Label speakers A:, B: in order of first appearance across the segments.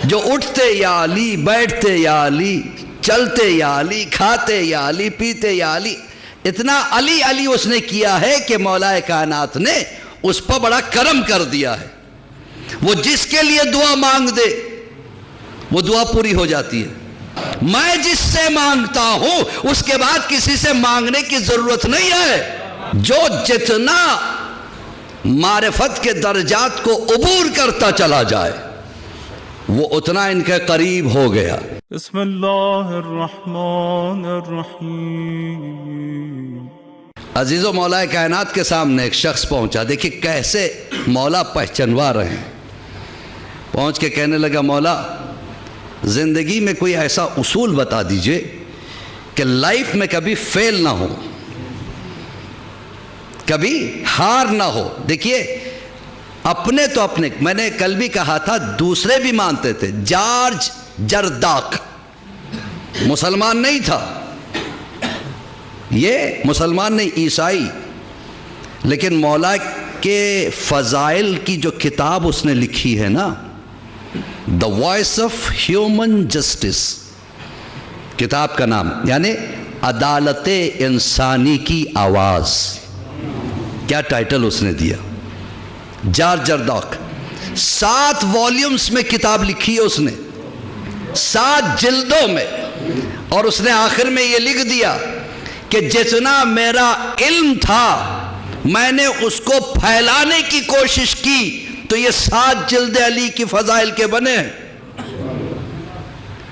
A: جو اٹھتے یا علی، بیٹھتے یا علی، چلتے یا علی، کھاتے یا علی، پیتے یا علی، اتنا علی علی اس نے کیا ہے کہ مولا کائنات نے اس پر بڑا کرم کر دیا ہے. وہ جس کے لیے دعا مانگ دے وہ دعا پوری ہو جاتی ہے. میں جس سے مانگتا ہوں اس کے بعد کسی سے مانگنے کی ضرورت نہیں ہے. جو جتنا معرفت کے درجات کو عبور کرتا چلا جائے وہ اتنا ان کے قریب ہو گیا.
B: بسم اللہ الرحمن الرحیم.
A: عزیزو، مولا کائنات کے سامنے ایک شخص پہنچا. دیکھیں کیسے مولا پہچنوا رہے ہیں. پہنچ کے کہنے لگا، مولا زندگی میں کوئی ایسا اصول بتا دیجئے کہ لائف میں کبھی فیل نہ ہو، کبھی ہار نہ ہو. دیکھیے اپنے تو اپنے، میں نے کل بھی کہا تھا دوسرے بھی مانتے تھے. جارج جرداق مسلمان نہیں تھا، یہ مسلمان نہیں، عیسائی، لیکن مولا کے فضائل کی جو کتاب اس نے لکھی ہے نا، the voice of human justice کتاب کا نام، یعنی عدالت انسانی کی آواز، کیا ٹائٹل اس نے دیا. جارج جرداق 7 والیومز میں کتاب لکھی ہے اس نے، 7 جلدوں میں. اور اس نے آخر میں یہ لکھ دیا کہ جتنا میرا علم تھا میں نے اس کو پھیلانے کی کوشش کی تو یہ 7 جلد علی کی فضائل کے بنے ہیں.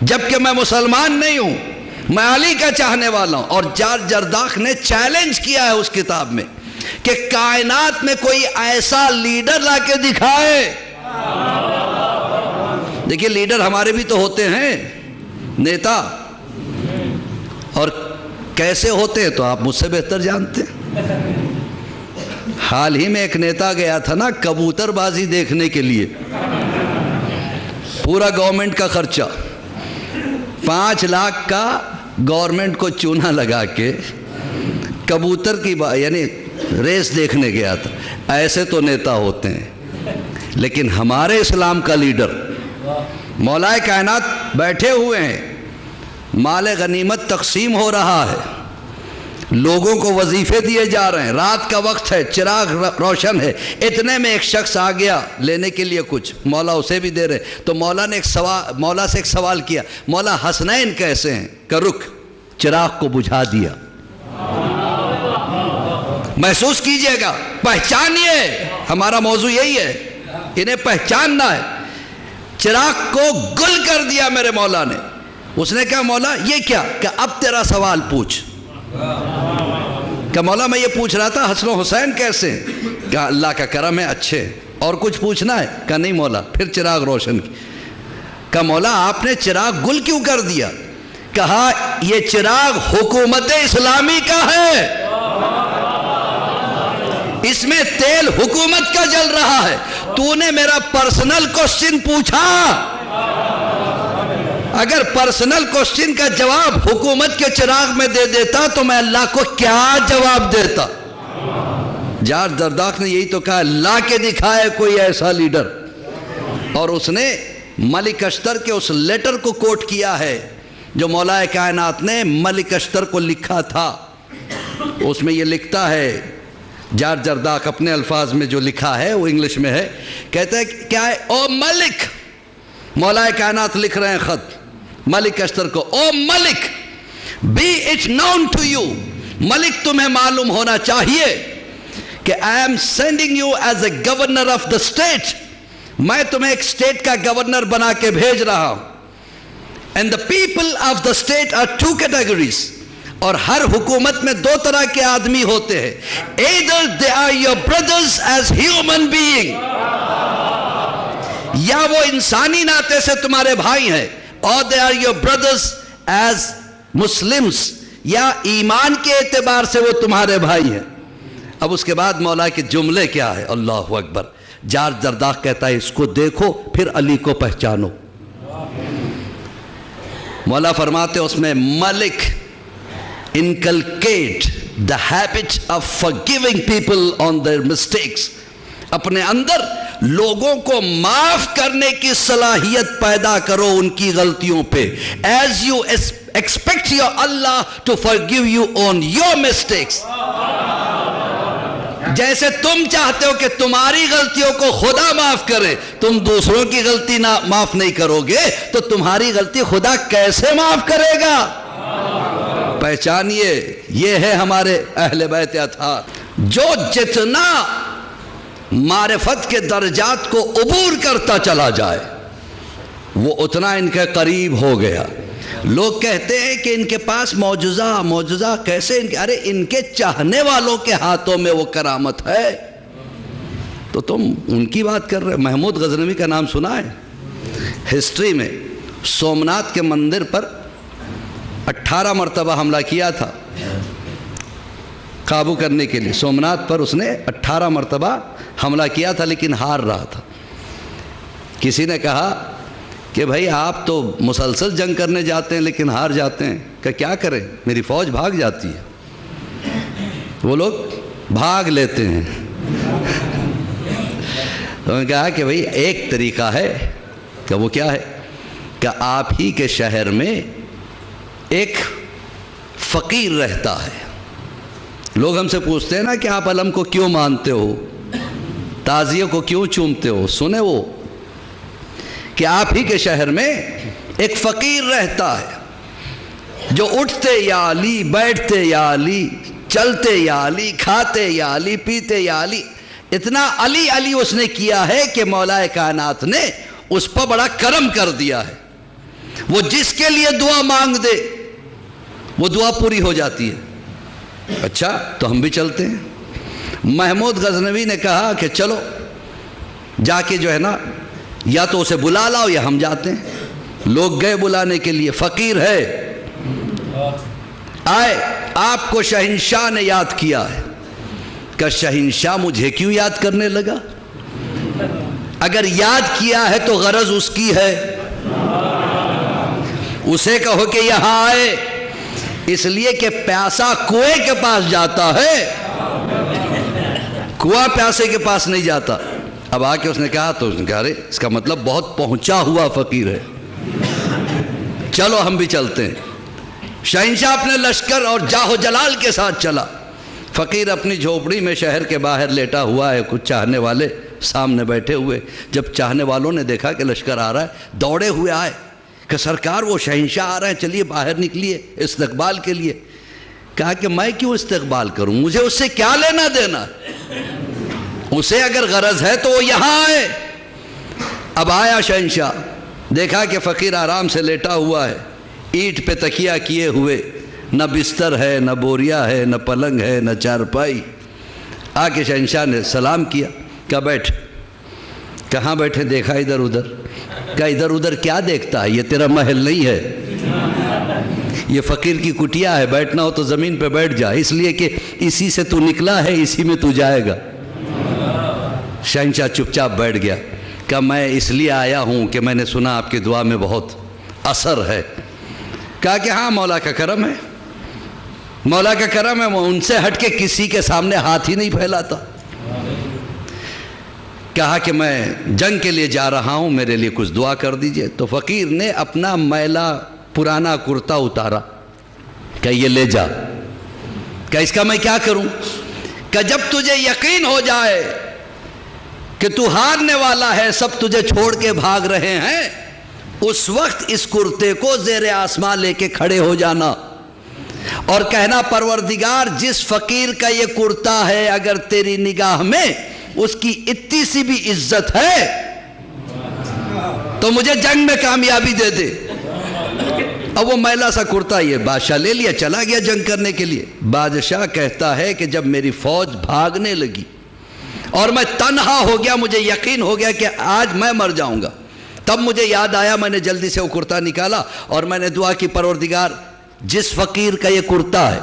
A: جبکہ میں مسلمان نہیں ہوں، میں علی کا چاہنے والا ہوں. اور جارج جرداق نے چیلنج کیا ہے اس کتاب میں کہ کائنات میں کوئی ایسا لیڈر لا کے دکھائے. دیکھیے لیڈر ہمارے بھی تو ہوتے ہیں، نیتا، اور کیسے ہوتے ہیں تو آپ مجھ سے بہتر جانتے ہیں. حال ہی میں ایک نیتا گیا تھا نا کبوتر بازی دیکھنے کے لیے، پورا گورنمنٹ کا خرچہ، 5 لاکھ کا گورنمنٹ کو چونا لگا کے کبوتر کی یعنی ریس دیکھنے گیا تھا. ایسے تو نیتا ہوتے ہیں. لیکن ہمارے اسلام کا لیڈر مولا کائنات بیٹھے ہوئے ہیں، مال غنیمت تقسیم ہو رہا ہے، لوگوں کو وظیفے دیے جا رہے ہیں، رات کا وقت ہے، چراغ روشن ہے. اتنے میں ایک شخص آ گیا لینے کے لیے کچھ، مولا اسے بھی دے رہے. تو مولا نے مولا سے ایک سوال کیا، مولا حسنین کیسے ہیں؟ کہ رک، چراغ کو بجھا دیا. محسوس کیجئے گا، پہچانیے، ہمارا موضوع یہی ہے، انہیں پہچاننا ہے. چراغ کو گل کر دیا میرے مولا نے. اس نے کہا مولا یہ کیا؟ کہ اب تیرا سوال پوچھ. کہ مولا میں یہ پوچھ رہا تھا حسن و حسین کیسے ہیں؟ کہا اللہ کا کرم ہے، اچھے. اور کچھ پوچھنا ہے؟ کہا نہیں مولا. پھر چراغ روشن کی. کہا مولا آپ نے چراغ گل کیوں کر دیا؟ کہا یہ چراغ حکومت اسلامی کا ہے، اس میں تیل حکومت کا جل رہا ہے. تو نے میرا پرسنل کوسچن پوچھا، اگر پرسنل کوسچن کا جواب حکومت کے چراغ میں دے دیتا تو میں اللہ کو کیا جواب دیتا؟ جارج جرداق نے یہی تو کہا، اللہ کے دکھائے کوئی ایسا لیڈر. اور اس نے ملک اشتر کے اس لیٹر کو کوٹ کیا ہے جو مولا کائنات نے ملک اشتر کو لکھا تھا. اس میں یہ لکھتا ہے، جارج جرداق اپنے الفاظ میں جو لکھا ہے وہ انگلش میں ہے. کہتا ہے کیا ہے؟ او ملک، مولا کائنات لکھ رہے ہیں خط ملک اشتر کو. او Malik, be it known to you, Malik تمہیں معلوم ہونا چاہیے کہ I am sending you as a governor of the state, میں تمہیں ایک اسٹیٹ کا گورنر بنا کے بھیج رہا ہوں. And the people of the state are 2 categories، اور ہر حکومت میں 2 طرح کے آدمی ہوتے ہیں. either they are your brothers as human being، یا وہ انسانی ناطے سے تمہارے بھائی ہیں، or they are your brothers as Muslims، یا ایمان کے اعتبار سے وہ تمہارے بھائی ہیں. اب اس کے بعد مولا کے جملے کیا ہے؟ اللہ اکبر. جارج جرداق کہتا ہے اس کو دیکھو پھر علی کو پہچانو. مولا فرماتے اس میں، ملک inculcate the habit of forgiving people on their mistakes، اپنے اندر لوگوں کو معاف کرنے کی صلاحیت پیدا کرو ان کی غلطیوں پہ. As you expect your Allah to forgive you on your mistakes. جیسے تم چاہتے ہو کہ تمہاری غلطیوں کو خدا معاف کرے, تم دوسروں کی غلطی معاف نہیں کرو گے تو تمہاری غلطی خدا کیسے معاف کرے گا؟ پہچانیے, یہ ہے ہمارے اہل بیت اطہار, جو جتنا معرفت کے درجات کو عبور کرتا چلا جائے وہ اتنا ان کے قریب ہو گیا. لوگ کہتے ہیں کہ ان کے پاس معجزہ کیسے؟ ارے ان کے چاہنے والوں کے ہاتھوں میں وہ کرامت ہے, تو تم ان کی بات کر رہے. محمود غزنوی کا نام سنا ہے؟ ہسٹری میں سومناتھ کے مندر پر 18 مرتبہ حملہ کیا تھا قابو کرنے کے لیے. سومناتھ پر اس نے 18 مرتبہ حملہ کیا تھا لیکن ہار رہا تھا. کسی نے کہا کہ بھائی آپ تو مسلسل جنگ کرنے جاتے ہیں لیکن ہار جاتے ہیں, کہ کیا کریں, میری فوج بھاگ جاتی ہے. وہ لوگ بھاگ لیتے ہیں. تو میں نے کہا کہ بھائی ایک طریقہ ہے. کہ وہ کیا ہے؟ کہ آپ ہی کے شہر میں ایک فقیر رہتا ہے. لوگ ہم سے پوچھتے ہیں نا کہ آپ علم کو کیوں مانتے ہو, تعزیہ کو کیوں چومتے ہو. سنے وہ کہ آپ ہی کے شہر میں ایک فقیر رہتا ہے جو اٹھتے یا علی, بیٹھتے یا علی, چلتے یا علی, کھاتے یا علی, پیتے یا علی. اتنا علی علی اس نے کیا ہے کہ مولا کائنات نے اس پر بڑا کرم کر دیا ہے. وہ جس کے لیے دعا مانگ دے وہ دعا پوری ہو جاتی ہے. اچھا تو ہم بھی چلتے ہیں. محمود غزنوی نے کہا کہ چلو جا کے جو ہے نا یا تو اسے بلا لاؤ یا ہم جاتے ہیں. لوگ گئے بلانے کے لیے. فقیر ہے, آئے. آپ کو شہنشاہ نے یاد کیا ہے. کہ شہنشاہ مجھے کیوں یاد کرنے لگا؟ اگر یاد کیا ہے تو غرض اس کی ہے. اسے کہو کہ یہاں آئے, اس لیے کہ پیاسا کنویں کے پاس جاتا ہے, کنواں پیاسے کے پاس نہیں جاتا. اب آ کے اس نے کہا تو اس نے کہا ارے اس کا مطلب بہت پہنچا ہوا فقیر ہے, چلو ہم بھی چلتے ہیں. شہنشاہ اپنے لشکر اور جاہ و جلال کے ساتھ چلا. فقیر اپنی جھوپڑی میں شہر کے باہر لیٹا ہوا ہے, کچھ چاہنے والے سامنے بیٹھے ہوئے. جب چاہنے والوں نے دیکھا کہ لشکر آ رہا ہے دوڑے ہوئے آئے کہ سرکار وہ شہنشاہ آ رہے ہیں, چلیے باہر نکلیے استقبال کے لیے. کہا کہ میں کیوں استقبال کروں, مجھے اس سے کیا لینا دینا, اسے اگر غرض ہے تو وہ یہاں آئے. اب آیا شہنشاہ, دیکھا کہ فقیر آرام سے لیٹا ہوا ہے, اینٹ پہ تکیہ کیے ہوئے, نہ بستر ہے, نہ بوریا ہے, نہ پلنگ ہے, نہ چارپائی. آ کے شہنشاہ نے سلام کیا. کہا بیٹھ. کہاں بیٹھے؟ دیکھا ادھر ادھر. کہا ادھر ادھر کیا دیکھتا ہے, یہ تیرا محل نہیں ہے, یہ فقیر کی کٹیا ہے, بیٹھنا ہو تو زمین پہ بیٹھ جا, اس لیے کہ اسی سے تو نکلا ہے, اسی میں تو جائے گا. شہنشاہ چپ چاپ بیٹھ گیا. کہا میں اس لیے آیا ہوں کہ میں نے سنا آپ کی دعا میں بہت اثر ہے. کہا کہ ہاں مولا کا کرم ہے, مولا کا کرم ہے, وہ ان سے ہٹ کے کسی کے سامنے ہاتھ ہی نہیں پھیلاتا. کہا کہ میں جنگ کے لیے جا رہا ہوں, میرے لیے کچھ دعا کر دیجئے. تو فقیر نے اپنا میلا پرانا کرتا اتارا. کہ یہ لے جا. کہ اس کا میں کیا کروں؟ کہ جب تجھے یقین ہو جائے کہ تو ہارنے والا ہے, سب تجھے چھوڑ کے بھاگ رہے ہیں, اس وقت اس کرتے کو زیر آسمان لے کے کھڑے ہو جانا اور کہنا پروردگار جس فقیر کا یہ کرتا ہے اگر تیری نگاہ میں اس کی اتنی سی بھی عزت ہے تو مجھے جنگ میں کامیابی دے دے. اب وہ میلا سا کرتا یہ بادشاہ لے لیا, چلا گیا جنگ کرنے کے لیے. بادشاہ کہتا ہے کہ جب میری فوج بھاگنے لگی اور میں تنہا ہو گیا, مجھے یقین ہو گیا کہ آج میں مر جاؤں گا, تب مجھے یاد آیا, میں نے جلدی سے وہ کرتا نکالا اور میں نے دعا کی پروردگار جس فقیر کا یہ کرتا ہے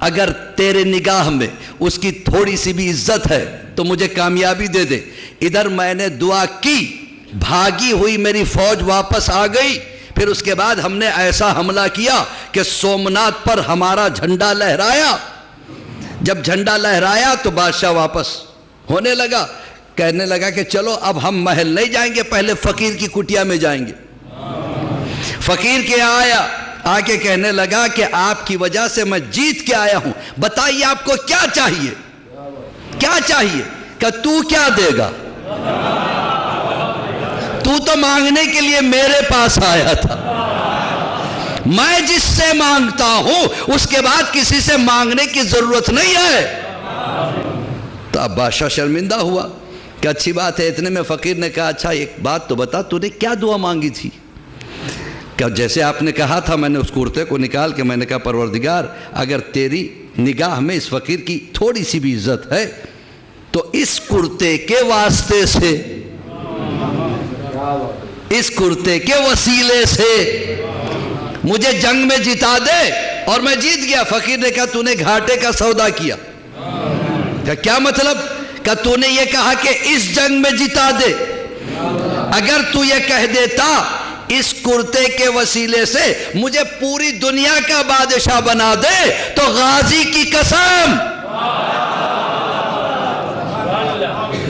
A: اگر تیرے نگاہ میں اس کی تھوڑی سی بھی عزت ہے تو مجھے کامیابی دے دے. ادھر میں نے دعا کی, بھاگی ہوئی میری فوج واپس آ گئی. پھر اس کے بعد ہم نے ایسا حملہ کیا کہ سومناتھ پر ہمارا جھنڈا لہرایا. جب جھنڈا لہرایا تو بادشاہ واپس ہونے لگا. کہنے لگا کہ چلو اب ہم محل نہیں جائیں گے، پہلے فقیر کی کٹیا میں جائیں گے۔ فقیر کے آیا، آ کے کہنے لگا کہ آپ کی وجہ سے میں جیت کے آیا ہوں، بتائیے آپ کو کیا چاہیے؟ کیا چاہیے؟ کہ تو کیا دے گا؟ تو مانگنے کے لیے میرے پاس آیا تھا، میں جس سے مانگتا ہوں اس کے بعد کسی سے مانگنے کی ضرورت نہیں ہے۔ تو اب بادشاہ شرمندہ ہوا کہ اچھی بات ہے۔ اتنے میں فقیر نے کہا اچھا ایک بات تو بتا، تو نے کیا دعا مانگی تھی؟ کہ جیسے آپ نے کہا تھا، میں نے اس کرتے کو نکال کے میں نے کہا پروردگار اگر تیری نگاہ میں اس فقیر کی تھوڑی سی بھی عزت ہے تو اس کرتے کے واسطے سے، اس کرتے کے وسیلے سے مجھے جنگ میں جتا دے، اور میں جیت گیا۔ فقیر نے کہا تو نے گھاٹے کا سودا کیا۔ کیا مطلب؟ کہ تو نے یہ کہا کہ اس جنگ میں جتا دے، اگر تو یہ کہہ دیتا اس کرتے کے وسیلے سے مجھے پوری دنیا کا بادشاہ بنا دے تو غازی کی قسم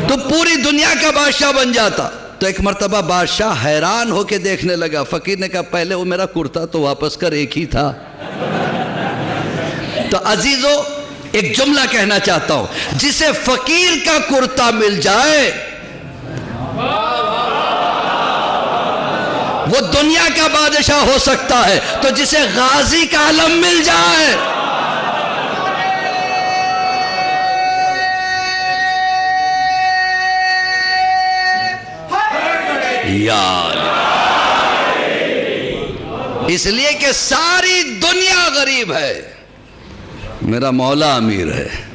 A: تو پوری دنیا کا بادشاہ بن جاتا۔ تو ایک مرتبہ بادشاہ حیران ہو کے دیکھنے لگا۔ فقیر نے کہا پہلے وہ میرا کرتا تو واپس کر، ایک ہی تھا۔ تو عزیزو ایک جملہ کہنا چاہتا ہوں، جسے فقیر کا کرتا مل جائے وہ دنیا کا بادشاہ ہو سکتا ہے، تو جسے غازی کا علم مل جائے یار، اس لیے کہ ساری دنیا غریب ہے، میرا مولا امیر ہے۔